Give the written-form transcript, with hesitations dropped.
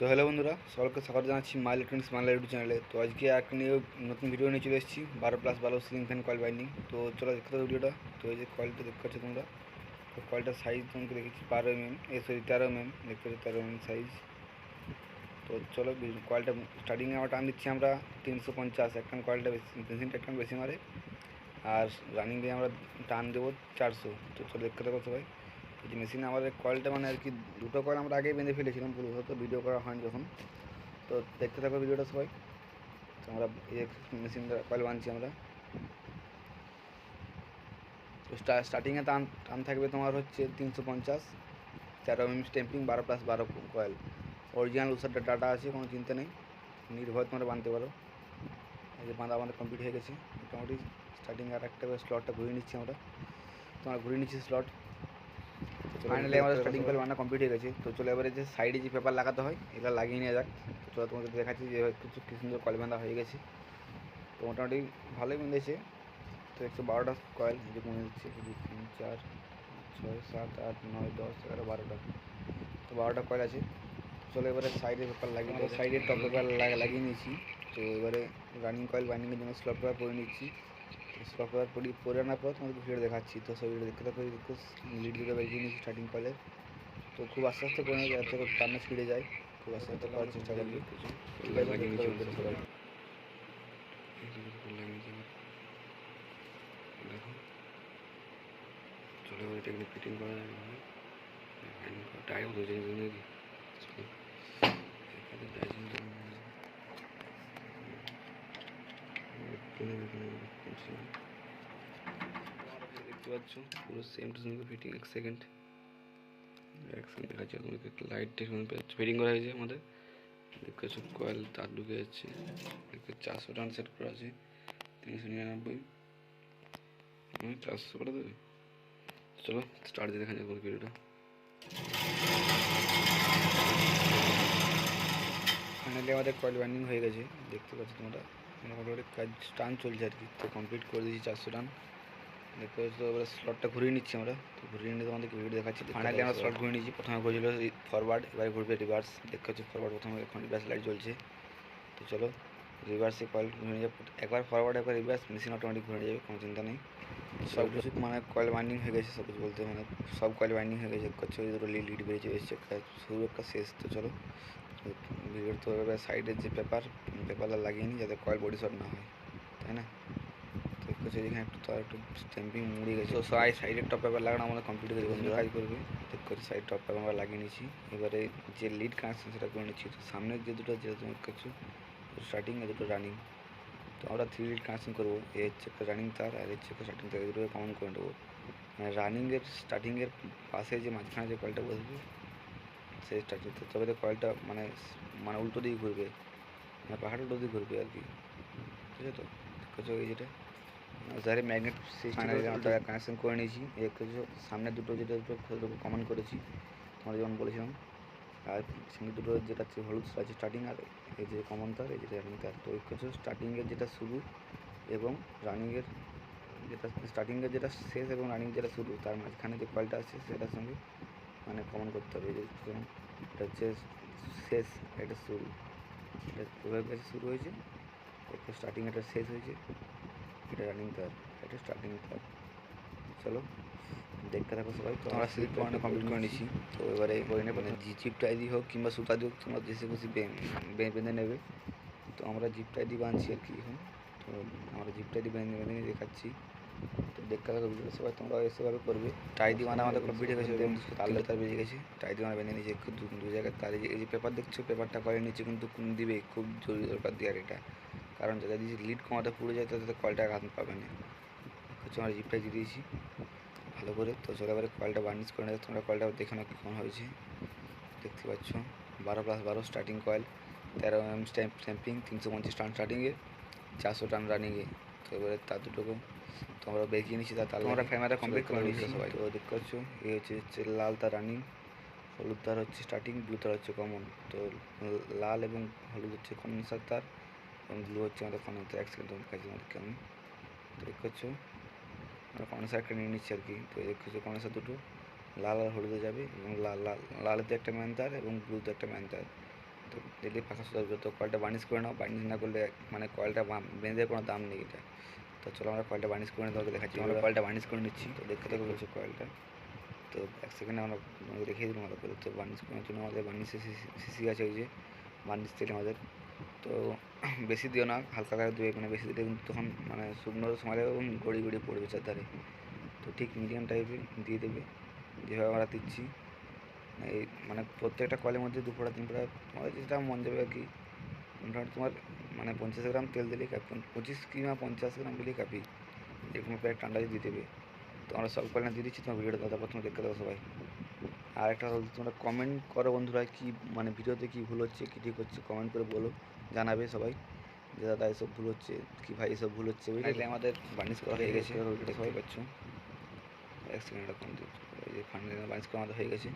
তো হ্যালো বন্ধুরা, সকলকে স্বাগত জানাচ্ছি মাই ইলেকট্রনিক্স বাংলা ইউটিউব চ্যানেলে। তো আজকে একটা নিয়ে নতুন ভিডিও নিয়ে চলে এসেছি 12+12 সিলিং ফ্যান কয়েল বাইন্ডিং। তো চলো দেখতে থাকো ভিডিওটা। তো এই যে কয়েলটা দেখতে পাচ্ছ তোমরা, তো কয়েলটার সাইজ তোমাকে দেখেছি 12 mm, 13 mm, দেখতে পাচ্ছি 13 mm সাইজ। তো চলো কয়েলটা স্টার্টিংয়ে আমরা টান দিচ্ছি আমরা 350, একটা কয়েলটা বেশি, মেশিনটা একটা বেশি মারে। আর রানিংয়ে আমরা টান দেবো 400। তো চলো দেখতে থাকো সবাই। এই যে মেশিনে আমাদের কয়েলটা মানে আর কি দুটো কয়েল আমরা আগেই বেঁধে ফেলেছিলাম, পুরো হয়তো ভিডিও করা হয়নি যখন। তো দেখতে থাকো ভিডিওটা সবাই। তো আমরা এই মেশিনটা কয়েল বানছি আমরা। তো স্টার্টিংয়ে টান টান থাকবে তোমার হচ্ছে 350, 13 mm স্ট্যাম্পিং, 12+12 কয়েল। অরিজিনাল উষার ডাটা আছে, কোনো চিন্তা নেই, নির্ভয় তোমরা বানতে পারো। এই যে বাঁধা আমাদের কমপ্লিট হয়ে গেছে মোটামুটি। স্টার্টিংয়ে আর একটা স্লটটা ঘুরিয়ে নিচ্ছি আমরা, তোমরা ঘুরিয়ে নিচ্ছি স্লট। ফাইনালি আমাদের স্টার্টিং কয়েল বানা কমপ্লিট হয়ে গেছে। তো চলো এবারে যে সাইডে যে পেপার লাগাতে হয় এটা লাগিয়ে নেওয়া যাক। তো চলো তোমাকে দেখাচ্ছি যে কি সুন্দর কয়েল বাঁধা হয়ে গেছে। তো মোটামুটি ভালোই বেঁধেছে। তো 112টা কয়েল এই যে গুনে দিচ্ছে, 2 3 4 6 7 8 9 10 11 12টা। তো 12টা কয়েল আছে। চলো এবারে সাইডে পেপার লাগিয়ে, সাইডে টপ পেপার লাগিয়ে নিয়েছি। তো এবারে রানিং কয়েল বাইন্ডিংয়ের জন্য স্লট পেপার পরে নিচ্ছি। স্লট পেপার পরে আনার পর তোমাদেরকে ভিডিও দেখাচ্ছি। তো সেই ভিডিও দেখতে থাকো। লিড দুটো বেরিয়ে নিয়েছি স্টার্টিং কয়েলের। তো খুব আস্তে আস্তে করে নিয়ে যাচ্ছে, টানা স্পিডে যায়, খুব আস্তে আস্তে করার চেষ্টা করবি। ঠিক আছে, সবাই দেখো। চলো এটা এখানে ফিটিং করা যাবে, টাইম হয়ে যায় নাকি। চলো এখানে ডাইজিং দেখতে পাচ্ছ পুরো সেম টু সেম ফিটিং। এক সেকেন্ড দেখাচ্ছি তোমাকে, লাইট ফিটিং করা হয়েছে আমাদের। দেখতে পাচ্ছ কয়েল তার ঢুকে যাচ্ছে। দেখতে 400 টান সেট করা আছে, 399, 400 করে দেবে। চলো স্টার্ট দিয়ে দেখা যাবে ভিডিওটা। ফাইনালি আমাদের কয়েল বাইন্ডিং হয়ে গেছে, দেখতে পাচ্ছ তোমরা। মোটামুটি কাজ টান চলছে আর কি। তো কমপ্লিট করে দিয়েছি 400 টান। দেখতে পাচ্ছ। তো এবার স্লটটা ঘুরিয়ে নিচ্ছি আমরা। তো ঘুরিয়ে নিয়ে তোমাদেরকে ভিডিও দেখাচ্ছি। ফাইনালি আমরা স্লট ঘুরিয়ে নিয়েছি। প্রথমে ঘুরেছিল ফরওয়ার্ড, এবারে ঘুরবে রিভার্স। দেখতে পাচ্ছি ফরওয়ার্ড প্রথমে, এখন রিভার্স লাইট জ্বলছে। তো চলো রিভার্সে কয়েল ঘুরে যাবে, একবার ফরওয়ার্ড একবার রিভার্স, মেশিন অটোমেটিক ঘুরে যাবে, কোনো চিন্তা নেই। সব কিছু মানে কয়েল বাইন্ডিং হয়ে গেছে, সব কিছু বলতে মানে সব কয়েল বাইন্ডিং হয়ে গেছে। করছে ওই দুটো লিড বেরিয়েছে এসছে, শুরু একটা শেষ। তো চলো ভিডিওর তো এবার সাইডের যে পেপারটা লাগিয়ে নিই যাতে কয়েল বডি শট না হয়, তাই না। তো করছে এখানে একটু তো একটু স্ট্যাম্পিং মুড়ে গেছে। তো সাইডের টপ পেপার লাগানো আমাদের কমপ্লিট হয়ে গেছে, কাজ করবে। ঠিক করে সাইড টপ পেপার আমরা লাগিয়ে নিয়েছি। এবারে যে লিড কানেকশন সেটা করে নিচ্ছি। তো সামনের যে দুটো যেটা তোমার কাছে স্টার্টিং আর দুটো রানিং, তো আমরা 3 লিড কানেকশন করবো। এ হচ্ছে একটা রানিং তার আর হচ্ছে একটা স্টার্টিং তার, দুটোকে কমন করে নেবো। মানে রানিংয়ের স্টার্টিংয়ের পাশে যে মাঝখানে যে কয়েলটা বসবে সেই স্টার্টিং, তবে তো কয়েলটা মানে মানে উল্টো দিকে ঘুরবে, মানে পাহাড় উল্টো দিকে ঘুরবে আর কি, ঠিক আছে। তো কিছু এই যেটা যারে ম্যাগনেট ফাইনালি আমরা কানেকশন করে নিয়েছি। এর কিছু সামনে দুটো যেটা দুটো কমন করেছি তোমার যেমন বলেছিলাম। আর সঙ্গে দুটো যেটা হলুদ আছে স্টার্টিং, আর এই যে কমন তার, এই যেটা রানিং তার। তো ওই কিছু স্টার্টিংয়ের যেটা শুরু এবং রানিংয়ের যেটা, স্টার্টিংয়ের যেটা শেষ এবং রানিং যেটা শুরু, তার মাঝখানে যে কয়েলটা আছে সেটার সঙ্গে মানে কমন করতে হবে। যে এটা হচ্ছে শেষ, এটা শুরু, এটা ওভাবে কাছে শুরু হয়েছে, একটা স্টার্টিং, এটা শেষ হয়েছে, এটা রানিং তার, এটা স্টার্টিং তার। চলো দেখতে থাকো সবাই। তো আমরা স্লিপ পয়েন্টে কমপ্লিট করে নিচ্ছি। তো এবারে মানে জিপ টাই দিয়ে হোক কিংবা সুতা দিয়ে হোক, তোমরা যেসে খুশি বেঁধে নেবে। তো আমরা জিপ টাই দিয়ে বাঁধছি আর কি এখন। তো আমরা জিপ টাই দিয়ে বেঁধে নিয়ে দেখাচ্ছি। তো দেখতে থাকো ভিডিওটা সবাই, তোমরা এসেভাবে করবে। টাই দিয়ে বাঁধা আমাদের কমপ্লিট হয়ে গেছে, তারলে তার বেরিয়ে গেছে। টাই দিয়ে আমরা বেঁধে নিয়েছি দু জায়গায় তার। এই যে পেপার দেখছো, পেপারটা করে নিচ্ছে কিন্তু কোন দিবে, খুব জরুরি দরকার দেওয়ার এটা, কারণ যদি লিড কমাতে পুড়ে যায় তাতে কলটা হাত পাবে না। হচ্ছে আমরা জিপটা দিয়ে দিয়েছি ভালো করে। তো চলে এবারে কয়েলটা বার্নিশ করে নেবে। তোমরা কয়েলটা দেখে নাও কেমন হয়েছে, দেখতে পাচ্ছ 12+12 স্টার্টিং কয়েল, 13 mm স্ট্যাম্পিং, 350 টান স্টার্টিংয়ে, 400 টান রানিংয়ে। তো এবারে তার দুটোকে তোমরা বেঁকিয়ে নিচ্ছি, তার তোমরা ফ্যামারটা কমপ্লিট করে নিচ্ছি সবাই। তো দেখতে পাচ্ছ এই হচ্ছে লাল তার রানিং, হলুদ তার হচ্ছে স্টার্টিং, ব্লু তার হচ্ছে কমন। তো লাল এবং হলুদ হচ্ছে কন্ডেন্সার তার এবং ব্লু হচ্ছে আমাদের কন্ডেন্সার। এক সেকেন্ড তোমার কাছে আমাদেরকে আমি, তো দেখতে পাচ্ছ আমরা কন্ডেন্সার একটা নিয়ে নিচ্ছি আর কি। তো দেখতে পাচ্ছ কন্ডেন্সার দুটো লাল আর হলুদে যাবে, এবং লালেতে একটা ম্যান তার এবং ব্লুতে একটা ম্যান তার। তো দিলে ফাঁকা সুতা আসবে। তো কয়েলটা বার্নিশ করে নাও, বার্নিশ না করলে মানে কয়েলটা বেঁধে কোনো দাম নেই এটা। তো চলো আমরা কয়েলটা বার্নিশ করে নিই, তোমাকে দেখাচ্ছি। আমরা কয়েলটা বার্নিশ করে নিচ্ছি, তো দেখতে থাকো বলছো কয়েলটা। তো এক সেকেন্ডে আমরা তোমাকে দেখিয়ে দিলাম ভালো করে। তো বার্নিশ করার জন্য আমাদের বার্নিশের সিসি আছে, ওই যে বার্নিশ তেল আমাদের। তো বেশি দিও না, হালকা করে দেবে, মানে বেশি দিলে কিন্তু তখন মানে শুকনো সময় গড়ি গড়ি পড়বে চারধারে। তো ঠিক মিডিয়াম টাইপের দিয়ে দেবে, যেভাবে আমরা দিচ্ছি। এই মানে প্রত্যেকটা কলের মধ্যে 2 ফোঁটা 3 ফোঁটা তোমাদের যেটা মন যাবে আর কি। মোটামুটি তোমার মানে 50 গ্রাম তেল দিলেই কাপি, 25 কিংবা 50 গ্রাম দিলেই কাপি, যেরকম প্রায় ঠান্ডা দিয়ে দেবে। তো আমরা সব কয়েল দিয়ে দিচ্ছি, তোমার ভিডিওটা তারপর তোমরা দেখতে দেবো সবাই। আর একটা কথা বলছি, তোমরা কমেন্ট করো বন্ধুরা, কি মানে ভিডিওতে কী ভুল হচ্ছে, কী ঠিক হচ্ছে, কমেন্ট করে বলো, জানাবে সবাই যে দাদা এসব ভুল হচ্ছে, কি ভাই এসব ভুল হচ্ছে। বুঝলে আমাদের বার্নিশ করা হয়ে গেছে, ভিডিওটা সবাই পাচ্ছ। এক সেকেন্ড, এই যে ফাইনালি বার্নিশ করা আমাদের হয়ে গেছে।